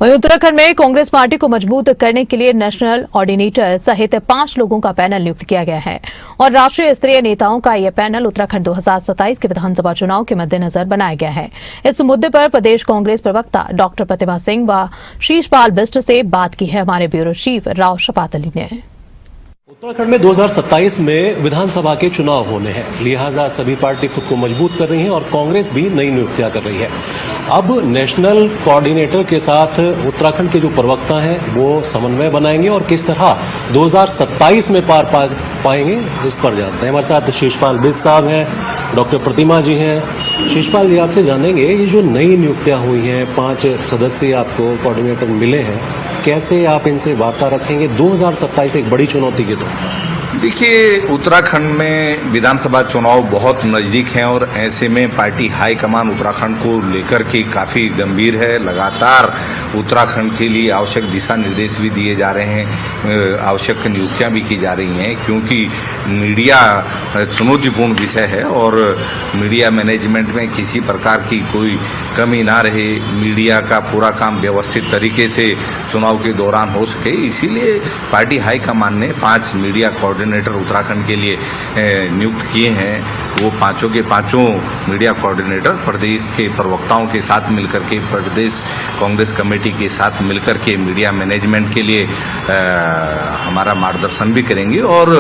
वहीं उत्तराखंड में कांग्रेस पार्टी को मजबूत करने के लिए नेशनल ऑर्डिनेटर सहित 5 लोगों का पैनल नियुक्त किया गया है और राष्ट्रीय स्तरीय नेताओं का यह पैनल उत्तराखंड 2027 के विधानसभा चुनाव के मद्देनजर बनाया गया है। इस मुद्दे पर प्रदेश कांग्रेस प्रवक्ता डॉक्टर प्रतिमा सिंह व शीशपाल बिष्ट से बात की है हमारे ब्यूरो चीफ राव शपातली ने। उत्तराखंड में 2027 में विधानसभा के चुनाव होने हैं, लिहाजा सभी पार्टी खुद को मजबूत कर रही है और कांग्रेस भी नई नियुक्तियां कर रही है। अब नेशनल कोऑर्डिनेटर के साथ उत्तराखंड के जो प्रवक्ता हैं वो समन्वय बनाएंगे और किस तरह 2027 में पार पाएंगे इस पर जानते हैं। हमारे साथ शीशपाल बिष्ट साहब हैं, डॉक्टर प्रतिमा जी हैं। शीशपाल जी, आपसे जानेंगे ये जो नई नियुक्तियां हुई हैं, 5 सदस्य आपको कोऑर्डिनेटर मिले हैं, कैसे आप इनसे वार्ता रखेंगे 2027 एक बड़ी चुनौती के तौर पर? देखिए, उत्तराखंड में विधानसभा चुनाव बहुत नज़दीक हैं और ऐसे में पार्टी हाईकमान उत्तराखंड को लेकर के काफ़ी गंभीर है। लगातार उत्तराखंड के लिए आवश्यक दिशा निर्देश भी दिए जा रहे हैं, आवश्यक नियुक्तियां भी की जा रही हैं, क्योंकि मीडिया चुनौतीपूर्ण विषय है और मीडिया मैनेजमेंट में किसी प्रकार की कोई कमी ना रहे, मीडिया का पूरा काम व्यवस्थित तरीके से चुनाव के दौरान हो सके, इसीलिए पार्टी हाईकमान ने 5 मीडिया कोऑर्डिनेटर उत्तराखंड के लिए नियुक्त किए हैं। वो पांचों के पांचों मीडिया कोऑर्डिनेटर प्रदेश के प्रवक्ताओं के साथ मिलकर के, प्रदेश कांग्रेस कमेटी के साथ मिलकर के मीडिया मैनेजमेंट के लिए हमारा मार्गदर्शन भी करेंगे और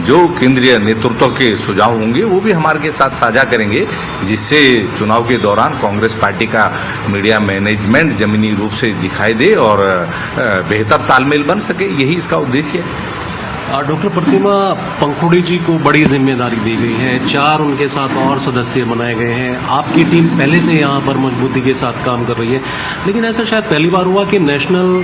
जो केंद्रीय नेतृत्व के सुझाव होंगे वो भी हमारे के साथ साझा करेंगे, जिससे चुनाव के दौरान कांग्रेस पार्टी का मीडिया मैनेजमेंट जमीनी रूप से दिखाई दे और बेहतर तालमेल बन सके। यही इसका उद्देश्य है। डॉक्टर प्रतिमा, पंखुड़ी जी को बड़ी जिम्मेदारी दी गई है, 4 उनके साथ और सदस्य बनाए गए हैं। आपकी टीम पहले से यहाँ पर मजबूती के साथ काम कर रही है, लेकिन ऐसा शायद पहली बार हुआ कि नेशनल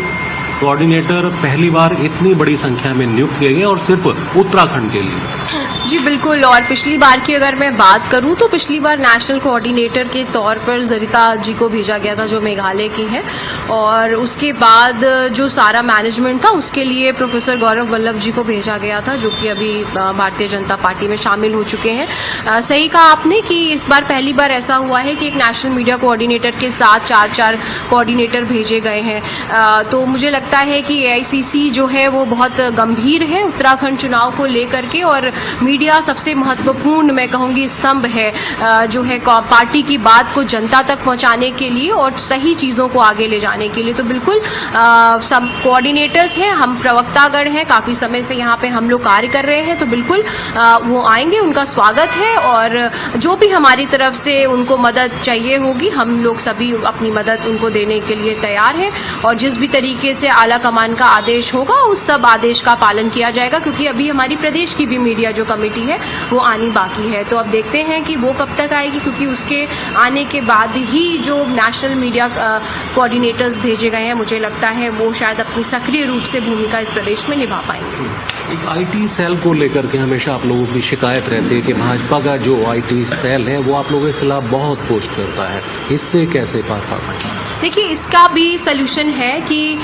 कोऑर्डिनेटर पहली बार इतनी बड़ी संख्या में नियुक्त किए गए और सिर्फ उत्तराखंड के लिए। जी बिल्कुल, और पिछली बार की अगर मैं बात करूं तो पिछली बार नेशनल कोऑर्डिनेटर के तौर पर जरिता जी को भेजा गया था जो मेघालय की हैं, और उसके बाद जो सारा मैनेजमेंट था उसके लिए प्रोफेसर गौरव वल्लभ जी को भेजा गया था, जो कि अभी भारतीय जनता पार्टी में शामिल हो चुके हैं। सही कहा आपने कि इस बार पहली बार ऐसा हुआ है कि एक नेशनल मीडिया कोऑर्डिनेटर के साथ 4 कोऑर्डिनेटर भेजे गए हैं। तो मुझे लगता है कि AICC जो है वो बहुत गंभीर है उत्तराखंड चुनाव को लेकर के, और मीडिया सबसे महत्वपूर्ण मैं कहूँगी स्तंभ है जो है पार्टी की बात को जनता तक पहुँचाने के लिए और सही चीज़ों को आगे ले जाने के लिए। तो बिल्कुल सब कोऑर्डिनेटर्स हैं, हम प्रवक्तागण हैं, काफ़ी समय से यहाँ पे हम लोग कार्य कर रहे हैं, तो बिल्कुल वो आएंगे, उनका स्वागत है और जो भी हमारी तरफ से उनको मदद चाहिए होगी हम लोग सभी अपनी मदद उनको देने के लिए तैयार हैं, और जिस भी तरीके से आला कमान का आदेश होगा उस सब आदेश का पालन किया जाएगा, क्योंकि अभी हमारी प्रदेश की भी मीडिया जो कमेटी है वो आनी बाकी है। तो अब देखते हैं कि वो कब तक आएगी, क्योंकि उसके आने के बाद ही जो नेशनल मीडिया कोऑर्डिनेटर्स भेजे गए हैं मुझे लगता है वो शायद अपनी सक्रिय रूप से भूमिका इस प्रदेश में निभा पाएंगे। एक IT सेल को लेकर के हमेशा आप लोगों की शिकायत रहती है कि भाजपा का जो IT सेल है वो आप लोगों के खिलाफ बहुत पोस्ट करता है, इससे कैसे पार पाएंगे? देखिए, इसका भी सलूशन है कि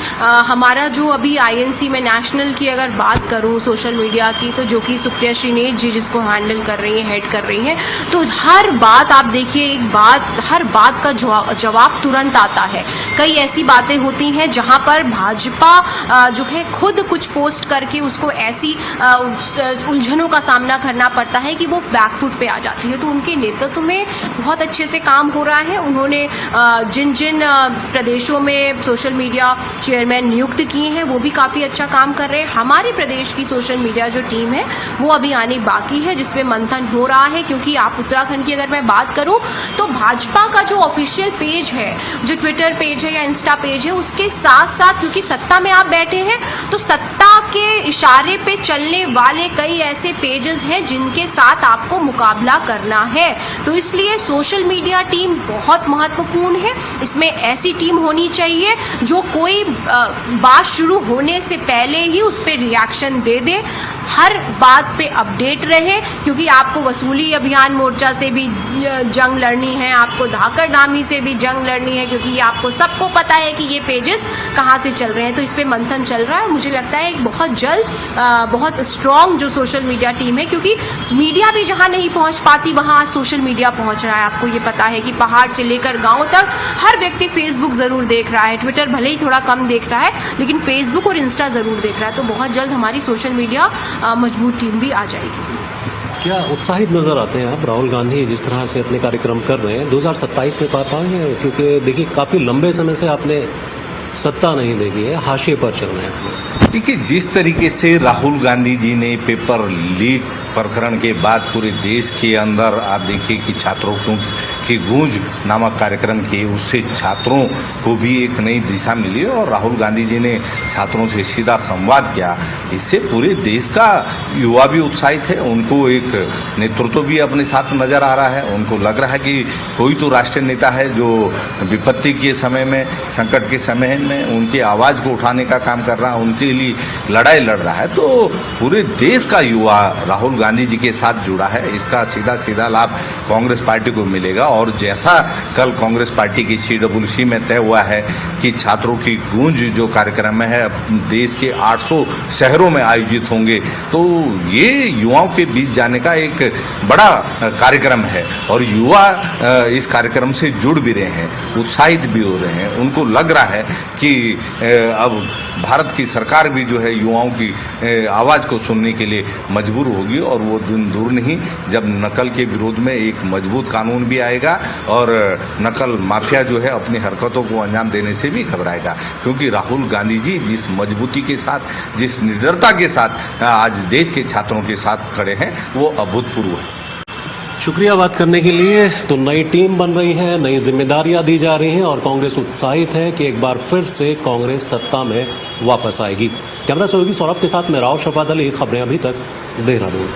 हमारा जो अभी INC में नेशनल की अगर बात करूं सोशल मीडिया की, तो जो कि सुप्रिया श्रीनेत जी जिसको हैंडल कर रही हैं, हेड कर रही हैं, तो हर बात आप देखिए, हर बात का जवाब तुरंत आता है। कई ऐसी बातें होती हैं जहां पर भाजपा जो है खुद कुछ पोस्ट करके उसको ऐसी उलझनों का सामना करना पड़ता है कि वो बैकफुट पे आ जाती है। तो उनके नेतृत्व में बहुत अच्छे से काम हो रहा है। उन्होंने जिन जिन प्रदेशों में सोशल मीडिया चेयरमैन नियुक्त किए हैं वो भी काफ़ी अच्छा काम कर रहे हैं। हमारे प्रदेश की सोशल मीडिया जो टीम है वो अभी आने बाकी है, जिसमें मंथन हो रहा है, क्योंकि आप उत्तराखंड की अगर मैं बात करूं तो भाजपा का जो ऑफिशियल पेज है, जो ट्विटर पेज है या इंस्टा पेज है, उसके साथ साथ क्योंकि सत्ता में आप बैठे हैं तो सत्ता के इशारे पे चलने वाले कई ऐसे पेजेस हैं जिनके साथ आपको मुकाबला करना है। तो इसलिए सोशल मीडिया टीम बहुत महत्वपूर्ण है। इसमें ऐसी टीम होनी चाहिए जो कोई बात शुरू होने से पहले ही उस पर रिएक्शन दे दे, हर बात पे अपडेट रहे, क्योंकि आपको वसूली अभियान मोर्चा से भी जंग लड़नी है, आपको धाकड़ दामी से भी जंग लड़नी है, क्योंकि आपको सबको पता है कि ये पेजेस कहाँ से चल रहे हैं। तो इस पे मंथन चल रहा है। मुझे लगता है एक बहुत जल्द बहुत स्ट्रॉन्ग जो सोशल मीडिया टीम है, क्योंकि मीडिया भी जहाँ नहीं पहुँच पाती वहाँ सोशल मीडिया पहुँच रहा है। आपको ये पता है कि पहाड़ से लेकर गाँव तक हर व्यक्ति फेसबुक ज़रूर देख रहा है, ट्विटर भले ही थोड़ा कम देख रहा है, लेकिन फेसबुक और इंस्टा ज़रूर देख रहा है। तो बहुत जल्द हमारी सोशल मीडिया मजबूत टीम भी आ जाएगी। क्या उत्साहित नजर आते हैं आप राहुल गांधी जिस तरह से अपने कार्यक्रम कर रहे हैं 2027 में पा पाएंगे? क्योंकि देखिए काफी लंबे समय से आपने सत्ता नहीं देखी है, हाशिए पर चल रहे हैं। देखिए, जिस तरीके से राहुल गांधी जी ने पेपर लीक प्रकरण के बाद पूरे देश के अंदर आप देखिए कि छात्रों की गूंज नामक कार्यक्रम किए, उससे छात्रों को भी एक नई दिशा मिली और राहुल गांधी जी ने छात्रों से सीधा संवाद किया। इससे पूरे देश का युवा भी उत्साहित है, उनको एक नेतृत्व भी अपने साथ नजर आ रहा है। उनको लग रहा है कि कोई तो राष्ट्रीय नेता है जो विपत्ति के समय में, संकट के समय में उनकी आवाज़ को उठाने का काम कर रहा है, उनके लिए लड़ाई लड़ रहा है। तो पूरे देश का युवा राहुल गांधी जी के साथ जुड़ा है। इसका सीधा सीधा लाभ कांग्रेस पार्टी को मिलेगा और जैसा कल कांग्रेस पार्टी की CWC में तय हुआ है कि छात्रों की गूंज जो कार्यक्रम है देश के 800 शहरों में आयोजित होंगे, तो ये युवाओं के बीच जाने का एक बड़ा कार्यक्रम है और युवा इस कार्यक्रम से जुड़ भी रहे हैं, उत्साहित भी हो रहे हैं। उनको लग रहा है कि अब भारत की सरकार भी जो है युवाओं की आवाज़ को सुनने के लिए मजबूर होगी और वो दिन दूर नहीं जब नकल के विरोध में एक मजबूत कानून भी आएगा और नकल माफिया जो है अपनी हरकतों को अंजाम देने से भी घबराएगा। क्योंकि राहुल गांधी जी जिस मजबूती के साथ, जिस निडरता के साथ आज देश के छात्रों के साथ खड़े हैं वो अभूतपूर्व है। शुक्रिया बात करने के लिए। तो नई टीम बन रही है, नई जिम्मेदारियां दी जा रही हैं और कांग्रेस उत्साहित है कि एक बार फिर से कांग्रेस सत्ता में वापस आएगी। कैमरा सहयोगी सौरभ के साथ मैं राव शफात अली, खबरें अभी तक, देहरादून।